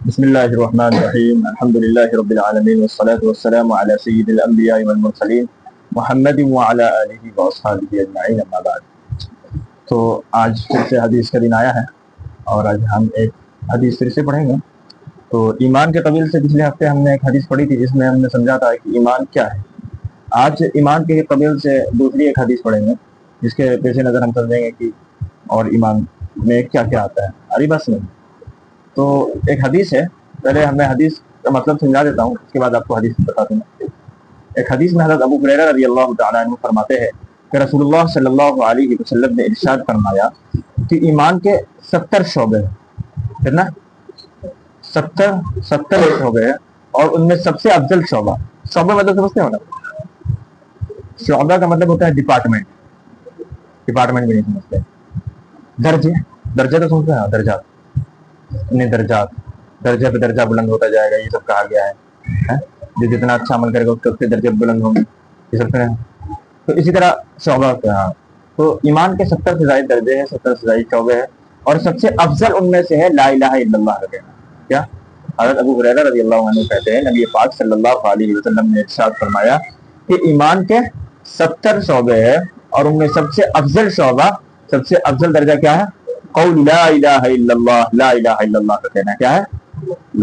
بسم الله الرحمن الرحيم الحمد لله رب العالمين والصلاة والسلام على سيد الأنبياء والمرسلين محمد وعلى آله وأصحابه أجمعين أما بعد. تو آج پھر سے حدیث کا دن آیا ہے اور آج ہم ایک حدیث پھر سے پڑھیں گے. تو ایمان کے قبیل سے پچھلے ہفتے ہم نے ایک حدیث پڑھی تھی جس میں ہم نے سمجھا تھا کہ ایمان کیا ہے. آج ایمان کے قبیل سے دوسری ایک حدیث پڑھیں گے جس کے پیش نظر ہم سمجھیں گے کہ اور ایمان میں کیا کیا آتا ہے. آری بس نہیں. تو ایک حدیث ہے، پہلے میں حدیث کا مطلب سمجھا دیتا ہوں، اس کے بعد آپ کو حدیث بتا دوں. ایک حدیث میں حضرت ابو ہریرہ رضی اللہ تعالیٰ عنہ فرماتے ہیں کہ رسول اللہ صلی اللہ علیہ وسلم نے ارشاد فرمایا کہ ایمان کے 70 شعبے ہیں. کتنا؟ 70 شعبے ہیں، اور ان میں سب سے افضل شعبہ، شعبہ مطلب سمجھتے ہو نا؟ شعبہ کا مطلب ہوتا ہے ڈپارٹمنٹ بھی نہیں سمجھتے. درجے تو سمجھتے ہیں، درجات، درجہ پہ درجہ بلند ہوتا جائے گا، یہ سب کہا گیا ہے. جو جتنا اچھا عمل کرے گا اس کے درجے بلند ہوں گے، یہ سب کریں. تو اسی طرح شعبہ کا، تو ایمان کے 70 سے زائد درجے ہیں، 70 سے زائد شعبے ہیں، اور سب سے افضل ان میں سے ہے لا الہ الا اللہ کا کہنا. کیا؟ حضرت ابو ہریرہ رضی اللہ عنہ کہتے ہیں نبی پاک صلی اللہ علیہ وسلم نے ارشاد فرمایا کہ ایمان کے 70 شعبے ہیں، اور ان میں سب سے افضل شعبہ، سب سے افضل درجہ کیا ہے؟ قول لا الہ الا اللہ، لا الہ الا اللہ کا کہنا. کیا ہے؟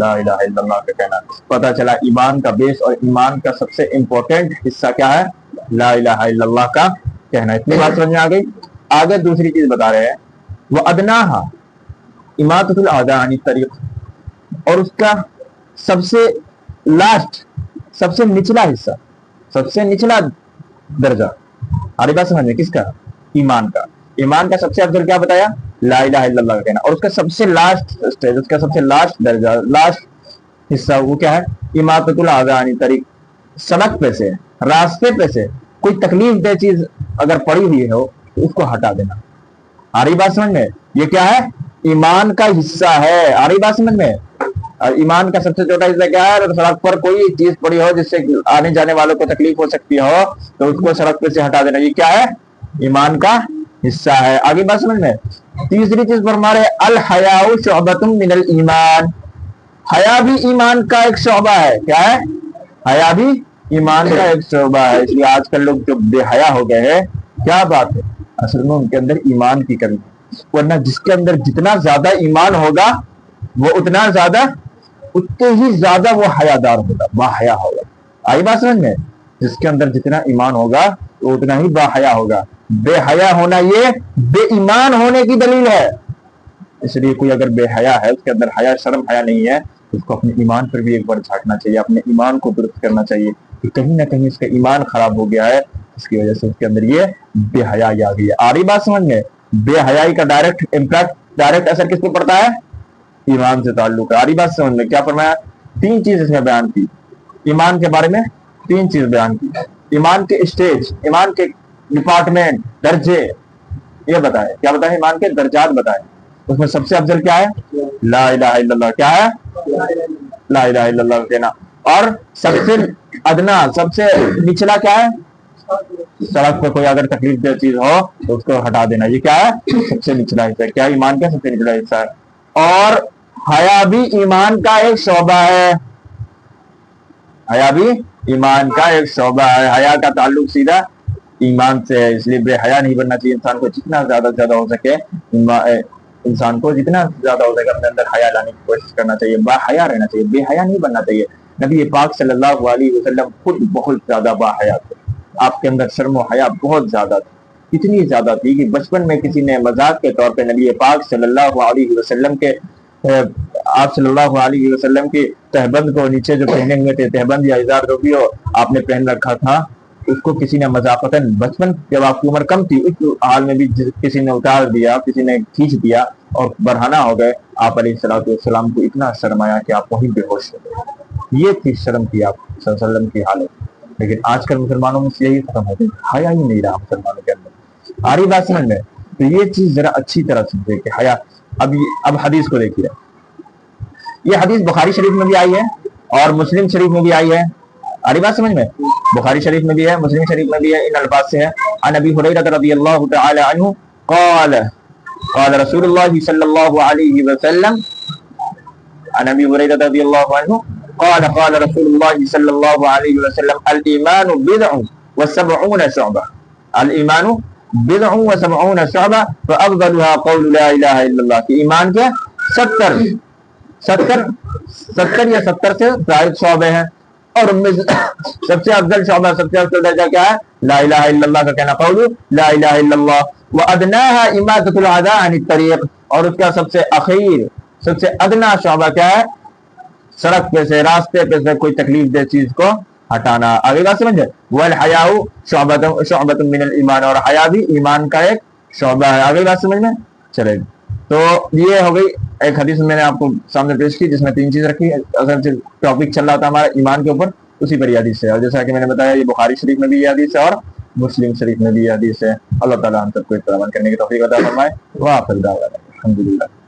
لا الہ الا اللہ کا کہنا. پتہ چلا ایمان کا بیس اور ایمان کا سب سے امپورٹنٹ حصہ کیا ہے؟ لا الہ الا اللہ کا کہنا. اتنی بات سمجھ میں آ گئی. آگے دوسری چیز بتا رہے ہیں، وہ ادناہا اماطۃ الاذى عن الطریق، اور اس کا سب سے لاسٹ، سب سے نچلا حصہ، سب سے نچلا درجہ. ہماری بات سمجھ میں؟ کس کا؟ ایمان کا. ایمان کا سب سے افضل کیا بتایا؟ لا الہ الا اللہ کا کہنا. اور اس کا سب سے لاسٹ اسٹیج، اس کا سب سے لاسٹ درجہ، لاسٹ حصہ وہ کیا ہے؟ اماطۃ الاذى عن الطریق. سڑک پہ سے، راستے پہ سے کوئی تکلیف دہ چیز اگر پڑی ہوئی ہو تو اس کو ہٹا دینا. آ رہی بات سمجھ میں؟ یہ کیا ہے؟ ایمان کا حصہ ہے. آ رہی بات سمجھ میں؟ اور ایمان کا سب سے چھوٹا حصہ کیا ہے؟ اگر سڑک پر کوئی چیز پڑی ہو جس سے آنے جانے والوں کو تکلیف ہو سکتی ہو تو اس کو سڑک پہ سے ہٹا دینا. یہ کیا ہے؟ ایمان کا حصہ ہے. آگے بات سمجھ میں؟ تیسری چیز فرما رہے الحیاء شعبۃ من الایمان. حیا بھی ایمان کا ایک شعبہ ہے. کیا ہے؟ حیا بھی ایمان کا ایک شعبہ ہے. اس لیے آج کل لوگ جو بے حیا ہو گئے ہیں، کیا بات ہے؟ اصل میں ان کے اندر ایمان کی کمی ہے. ورنہ جس کے اندر جتنا زیادہ ایمان ہوگا وہ اتنا زیادہ، اتنے ہی زیادہ وہ حیادار ہوگا، با حیا ہوگا. آئی بات سمجھ میں؟ جس کے اندر جتنا ایمان ہوگا وہ اتنا ہی با حیا ہوگا. بے حیا ہونا یہ بے ایمان ہونے کی دلیل ہے. اس لیے کوئی اگر بے حیا ہے، اس کے اندر حیا، شرم حیا نہیں ہے، اس کو اپنے ایمان پر بھی ایک بار جھانکنا چاہیے، اپنے ایمان کو درست کرنا چاہیے کہ کہیں نہ کہیں اس کا ایمان خراب ہو گیا ہے، اس کی وجہ سے اس کے اندر یہ بے حیائی آ گئی ہے. آ رہی بات سمجھ میں؟ بے حیائی کا ڈائریکٹ امپیکٹ، ڈائریکٹ اثر کس پہ پڑتا ہے؟ ایمان سے تعلق ہے. آ رہی بات سمجھ میں؟ کیا فرمایا؟ 3 چیز اس میں بیان کی. ایمان کے بارے میں 3 چیز بیان کی. ایمان کے اسٹیج، ایمان کے ڈپارٹمنٹ، درجے یہ بتائے. کیا بتائے؟ ایمان کے درجات بتائے. اس میں سب سے افضل کیا ہے؟ لا الہ الا اللہ. کیا ہے؟ لا الہ الا اللہ کہنا. اور سب سے ادنا، سب سے نچلا کیا ہے؟ سڑک پہ کوئی اگر تکلیف دہ چیز ہو تو اس کو ہٹا دینا. یہ کیا ہے؟ سب سے نچلا حصہ. کیا ایمان کا سب سے نچلا حصہ ہے. اور حیا بھی ایمان کا ایک شعبہ ہے. حیا بھی ایمان کا ایک شعبہ ہے. حیا کا تعلق سیدھا ایمان سے ہے. اس لیے بے حیا نہیں بننا چاہیے. انسان کو جتنا زیادہ سے زیادہ ہو سکے، انسان کو جتنا زیادہ ہو سکے اپنے اندر حیا لانے کی کوشش کرنا چاہیے. با حیا رہنا چاہیے، بے حیا نہیں بننا چاہیے. نبی پاک صلی اللہ علیہ وسلم خود بہت زیادہ با حیا تھے. آپ کے اندر شرم و حیا بہت زیادہ تھی. اتنی زیادہ تھی کہ بچپن میں کسی نے مذاق کے طور پہ نبی پاک صلی اللہ علیہ وسلم کے، آپ صلی اللہ علیہ وسلم کی تہبند کو نیچے جو پہنے ہوئے تھے، تہبند یا ازار جو بھی ہو آپ نے پہن رکھا تھا، اس کو کسی نے مذاقتاً، بچپن جب آپ کی عمر کم تھی اس حال میں بھی کسی نے اتار دیا، کسی نے کھینچ دیا اور برہنہ ہو گئے. آپ علیہ الصلوۃ والسلام کو اتنا شرمایا کہ آپ وہیں بے ہوش ہو گئے. یہ تھی شرم کی آپ صلی اللہ علیہ وسلم کی حالت. لیکن آج کل مسلمانوں میں یہی ختم ہو گئی، حیا ہی نہیں رہا مسلمانوں کے اندر. آ رہی بات سمجھ میں؟ تو یہ چیز ذرا اچھی طرح سمجھے کہ حیا. اب حدیث کو دیکھیے. یہ حدیث بخاری شریف میں بھی آئی ہے اور مسلم شریف میں بھی آئی ہے. آ رہی بات سمجھ میں؟ بخاری شریف میں بھی ہے، مسلم شریف میں بھی ہے. ان الفاظ سے ہے عن ابی ہریرہ رضی اللہ تعالی عنہ قال قال رسول اللہ صلی اللہ علیہ وسلم عن ابي هريره رضي الله عنه قال قال رسول الله صلى الله عليه وسلم الايمان بضع وسبعون شعبه الايمان بضع وسبعون شعبه فافضلها قول لا اله الا الله کہ ایمان کے 70 یا 70 سے زائد شعبے ہیں اور ان میں سب سے افضل شعبہ سب سے افضل درجہ کیا ہے لا الہ الا اللہ کا کہنا قول لا الہ الا اللہ وادناها اماطۃ الاذى عن الطريق اور اس کا سب سے اخیر سب سے ادنا شعبہ کیا ہے سڑک پہ سے راستے پہ سے کوئی تکلیف دہ چیز کو ہٹانا آگے بات سمجھے والحیاء شعبۃ من الایمان اور حیا بھی ایمان کا ایک شعبہ ہے آگے بات سمجھ میں چلے گی تو یہ ہو گئی ایک حدیث میں نے آپ کو سامنے پیش کی جس میں 3 چیز رکھی اصل ٹاپک چل رہا تھا ہمارا ایمان کے اوپر اسی پر یہ حدیث ہے اور جیسا کہ میں نے بتایا یہ بخاری شریف میں بھی یہ حدیث ہے اور مسلم شریف میں بھی یہ حدیث ہے اللہ تعالیٰ ہم سب کو اتباع کرنے کی توفیق عطا فرمائے وآخر دعوانا الحمدللہ